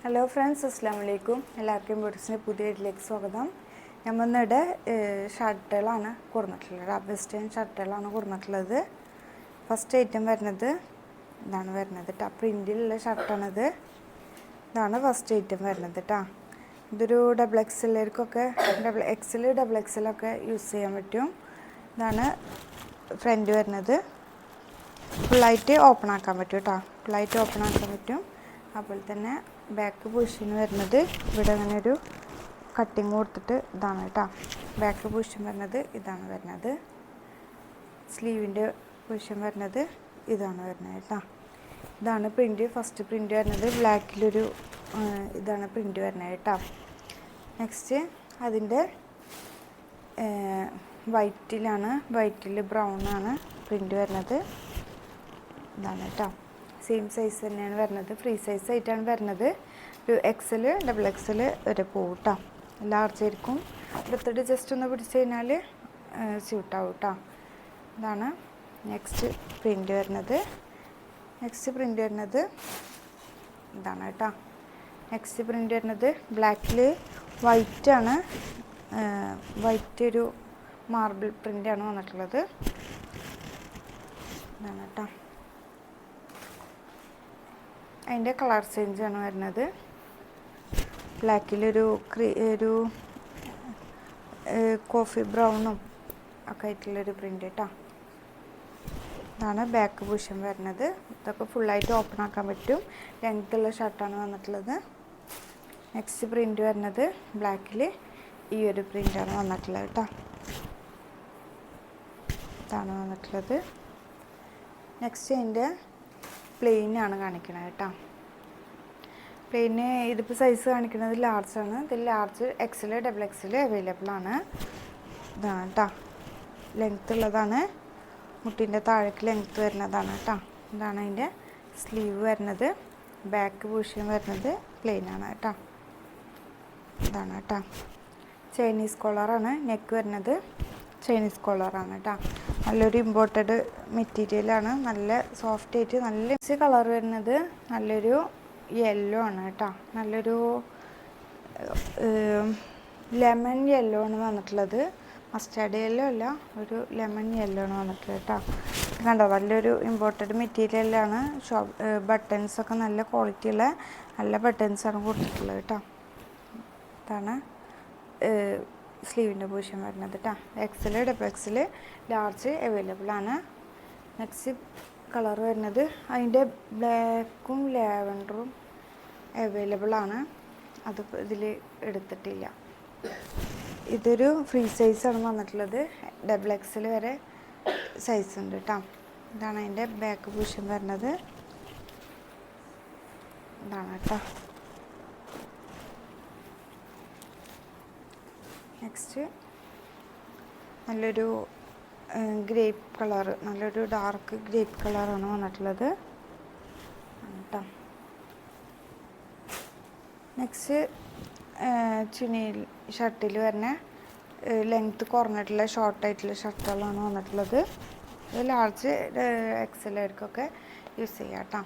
Hello friends, അസ്സാം വലൈക്കും. എല്ലാവർക്കും ബോഡീസിൻ്റെ പുതിയ വീട്ടിലേക്ക് സ്വാഗതം. ഞാൻ വന്നിവിടെ ഷർട്ടുകളാണ് കൊടുത്തിട്ടുള്ളത്. വെസ്റ്റേൺ ഷർട്ടുകളാണ് കൊടുത്തിട്ടുള്ളത്. ഫസ്റ്റ് ഐറ്റം വരുന്നത് ഇതാണ് വരുന്നത് കേട്ടോ. പ്രിൻറ്റിലുള്ള ഷർട്ടാണിത്. ഇതാണ് ഫസ്റ്റ് ഐറ്റം വരുന്നത് കേട്ടോ. ഇതൊരു ഡബിൾ എക്സലർക്കൊക്കെ ഡബിൾ എക്സലൊക്കെ യൂസ് ചെയ്യാൻ പറ്റും. ഇതാണ് ഫ്രണ്ട് വരുന്നത്. ഫുള്ളായിട്ട് ഓപ്പൺ ആക്കാൻ പറ്റും കേട്ടോ. ഫുള്ളായിട്ട് ഓപ്പൺ ആക്കാൻ പറ്റും. അതുപോലെ തന്നെ ബാക്ക് പൊസിഷൻ വരുന്നത് ഇവിടെ അങ്ങനെ ഒരു കട്ടിങ് കൊടുത്തിട്ട് ഇതാണ് കേട്ടോ. ബാക്ക് പൊസിഷൻ വരുന്നത് ഇതാണ് വരുന്നത്. സ്ലീവിൻ്റെ പൊസിഷൻ വരുന്നത് ഇതാണ് വരുന്നത് കേട്ടോ. ഇതാണ് പ്രിൻറ്റ്. ഫസ്റ്റ് പ്രിൻറ്റ് വരുന്നത് ബ്ലാക്കിലൊരു ഇതാണ് പ്രിൻറ്റ് വരുന്നത് കേട്ടോ. നെക്സ്റ്റ് അതിൻ്റെ വൈറ്റിൽ ബ്രൗൺ ആണ് പ്രിൻറ്റ് വരുന്നത്. ഇതാണ് കേട്ടോ. സെയിം സൈസ് തന്നെയാണ് വരുന്നത്. ഫ്രീ സൈസ് ആയിട്ടാണ് വരുന്നത്. ഒരു എക്സൽ ഡബിൾ എക്സൽ വരെ പോകും കേട്ടോ. ലാർജ് ആയിരിക്കും. എടുത്തിട്ട് ജസ്റ്റ് ഒന്ന് പിടിച്ച് കഴിഞ്ഞാൽ സ്യൂട്ടാവും കേട്ടോ. ഇതാണ് നെക്സ്റ്റ് പ്രിൻ്റ് വരുന്നത്. ഇതാണ് കേട്ടോ. നെക്സ്റ്റ് പ്രിൻ്റ് വരുന്നത് ബ്ലാക്കിൽ വൈറ്റാണ്. വൈറ്റ് ഒരു മാർബിൾ പ്രിൻ്റാണ് വന്നിട്ടുള്ളത്. ഇതാണ് കേട്ടോ. അതിൻ്റെ കളർ ചേഞ്ചാണ് വരുന്നത്. ബ്ലാക്കിലൊരു ഒരു കോഫി ബ്രൗണും ഒക്കെ ആയിട്ടുള്ളൊരു പ്രിൻ്റ് കേട്ടോ. ഇതാണ് ബാക്ക് പൊസിഷൻ വരുന്നത്. ഇതൊക്കെ ഫുള്ളായിട്ട് ഓപ്പൺ ആക്കാൻ പറ്റും. ലെങ്ത്തുള്ള ഷർട്ടാണ് വന്നിട്ടുള്ളത്. നെക്സ്റ്റ് പ്രിൻ്റ് വരുന്നത് ബ്ലാക്കിൽ ഈ ഒരു പ്രിൻ്റാണ് വന്നിട്ടുള്ളത് കേട്ടോ. ഇതാണ് വന്നിട്ടുള്ളത്. നെക്സ്റ്റ് അതിൻ്റെ പ്ലെയിനാണ് കാണിക്കുന്നത് കേട്ടോ. പ്ലെയിന് ഇതിപ്പോൾ സൈസ് കാണിക്കുന്നത് ലാർജാണ്. ഇതിൽ large XL double XL available ആണ്. ഇതാണ് കേട്ടോ. ലെങ്ത്ത് ഉള്ളതാണ്. മുട്ടിൻ്റെ താഴേക്ക് ലെങ്ത്ത് വരുന്നതാണ് കേട്ടോ. ഇതാണ് അതിൻ്റെ സ്ലീവ് വരുന്നത്. ബാക്ക് പൊസിഷൻ വരുന്നത് പ്ലെയിനാണ് കേട്ടോ. ഇതാണ് കേട്ടോ. ചൈനീസ് കോളറാണ് നെക്ക് വരുന്നത്. ചൈനീസ് കോളറാണ് കേട്ടോ. നല്ലൊരു ഇമ്പോർട്ടഡ് മെറ്റീരിയലാണ്. നല്ല സോഫ്റ്റ് ആയിട്ട് നല്ല കളർ വരുന്നത് നല്ലൊരു യെല്ലോ ആണ് കേട്ടോ. നല്ലൊരു ലെമൺ യെല്ലോ ആണ് വന്നിട്ടുള്ളത്. മസ്റ്റാർഡ് യെല്ലോ അല്ല, ഒരു ലെമൺ യെല്ലോ ആണ് വന്നിട്ടുള്ളത് കേട്ടോ. കണ്ടോ, നല്ലൊരു ഇമ്പോർട്ടഡ് മെറ്റീരിയലാണ്. ബട്ടൺസൊക്കെ നല്ല ക്വാളിറ്റിയുള്ള നല്ല ബട്ടൺസാണ് കൊടുത്തിട്ടുള്ളത് കേട്ടോ. ഇതാണ് സ്ലീവിൻ്റെ പൊസിഷൻ വരുന്നത് കേട്ടോ. XL double XL large available ആണ്. നെക്സ്റ്റ് കളർ വരുന്നത് അതിൻ്റെ ബ്ലാക്കും ലാവൻഡറും അവൈലബിൾ ആണ്. അത് ഇതിൽ എടുത്തിട്ടില്ല. ഇതൊരു ഫ്രീ സൈസാണ് വന്നിട്ടുള്ളത്. ഡബിൾ എക്സൽ വരെ സൈസ് ഉണ്ട് കേട്ടോ. ഇതാണ് അതിൻ്റെ ബാക്ക് പൊസിഷൻ വരുന്നത്. ഇതാണ് കേട്ടോ. നെക്സ്റ്റ് നല്ലൊരു ഗ്രേപ്പ് കളർ, നല്ലൊരു ഡാർക്ക് ഗ്രേപ്പ് കളറാണ് വന്നിട്ടുള്ളത് കേട്ടോ. നെക്സ്റ്റ് ഷർട്ടിൽ വരുന്ന ലെങ്ത്ത് കുറഞ്ഞിട്ടുള്ള ഷോർട്ടായിട്ടുള്ള ഷർട്ടുകളാണ് വന്നിട്ടുള്ളത്. ഇത് ലാർജ് എക്സലർക്കൊക്കെ യൂസ് ചെയ്യാം കേട്ടോ.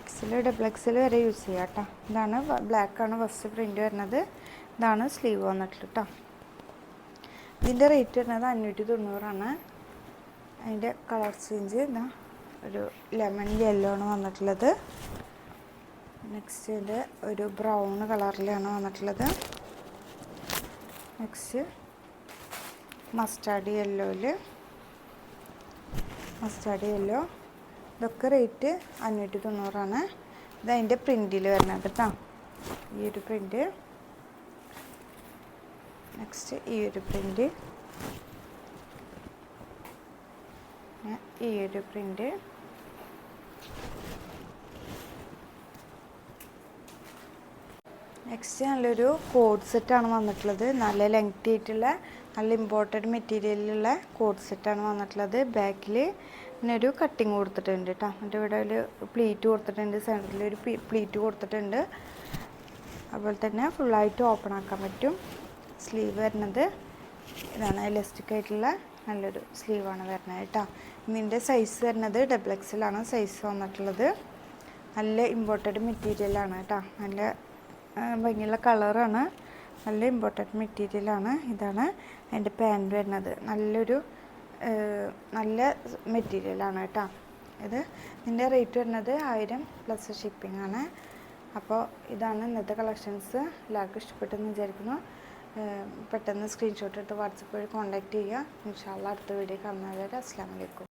എക്സൽ ഡബിൾ എക്സൽ വരെ യൂസ് ചെയ്യാം കേട്ടോ. ഇതാണ് ബ്ലാക്കാണ് ഫസ്റ്റ് പ്രിൻ്റ് വരുന്നത്. ഇതാണ് സ്ലീവ് വന്നിട്ടുള്ളത് കേട്ടോ. ഇതിൻ്റെ റേറ്റ് വരുന്നത് 590 അതിൻ്റെ കളർ ചേഞ്ച് ഇതാ ഒരു ലെമൺ യെല്ലോ ആണ് വന്നിട്ടുള്ളത്. നെക്സ്റ്റ് ഇതിൻ്റെ ഒരു ബ്രൗൺ കളറിലാണ് വന്നിട്ടുള്ളത്. Next mustard yellow. ഇതൊക്കെ റേറ്റ് 590. ഇത് അതിൻ്റെ പ്രിൻറ്റിൽ വരുന്നത് കേട്ടോ. ഈ ഒരു പ്രിൻറ്റ്. നെക്സ്റ്റ് ഈ ഒരു പ്രിൻ്റ്, നെക്സ്റ്റ് നല്ലൊരു കോഡ് സെറ്റാണ് വന്നിട്ടുള്ളത്. നല്ല ലെങ്ത് ആയിട്ടുള്ള നല്ല ഇമ്പോർട്ടഡ് മെറ്റീരിയലിലുള്ള കോഡ് സെറ്റാണ് വന്നിട്ടുള്ളത്. ബാക്കിൽ പിന്നെ ഒരു കട്ടിങ് കൊടുത്തിട്ടുണ്ട് കേട്ടോ. എന്നിട്ട് ഇവിടെ ഒരു പ്ലീറ്റ് കൊടുത്തിട്ടുണ്ട്. സെൻറ്ററിലൊരു പ്ലീറ്റ് കൊടുത്തിട്ടുണ്ട്. അതുപോലെ തന്നെ ഫുള്ളായിട്ട് ഓപ്പൺ ആക്കാൻ പറ്റും. സ്ലീവ് വരുന്നത് ഇതാണ്. എലാസ്റ്റിക് ആയിട്ടുള്ള നല്ലൊരു സ്ലീവാണ് വരുന്നത് കേട്ടോ. ഇതിൻ്റെ സൈസ് വരുന്നത് ഡബിൾ എക്സൽ ആണ് സൈസ് വന്നിട്ടുള്ളത്. നല്ല ഇമ്പോർട്ടഡ് മെറ്റീരിയലാണ് കേട്ടോ. നല്ല ഭംഗിയുള്ള കളറാണ്. നല്ല ഇമ്പോർട്ടഡ് മെറ്റീരിയലാണ്. ഇതാണ് അതിൻ്റെ പാൻറ് വരുന്നത്. നല്ല മെറ്റീരിയലാണ് കേട്ടോ. ഇതിൻ്റെ റേറ്റ് വരുന്നത് 1000 പ്ലസ് ഷിപ്പിംഗ് ആണ്. അപ്പോൾ ഇതാണ് ഇന്നത്തെ കളക്ഷൻസ്. എല്ലാവർക്കും ഇഷ്ടപ്പെട്ടെന്ന് വിചാരിക്കുന്നു. പെട്ടെന്ന് സ്ക്രീൻഷോട്ട് എടുത്ത് വാട്സപ്പ് വഴി കോൺടാക്റ്റ് ചെയ്യുക. ഇൻഷാ അല്ലാഹ് അടുത്ത വീഡിയോ കാണുന്നവരെ അസ്സലാമു അലൈക്കും.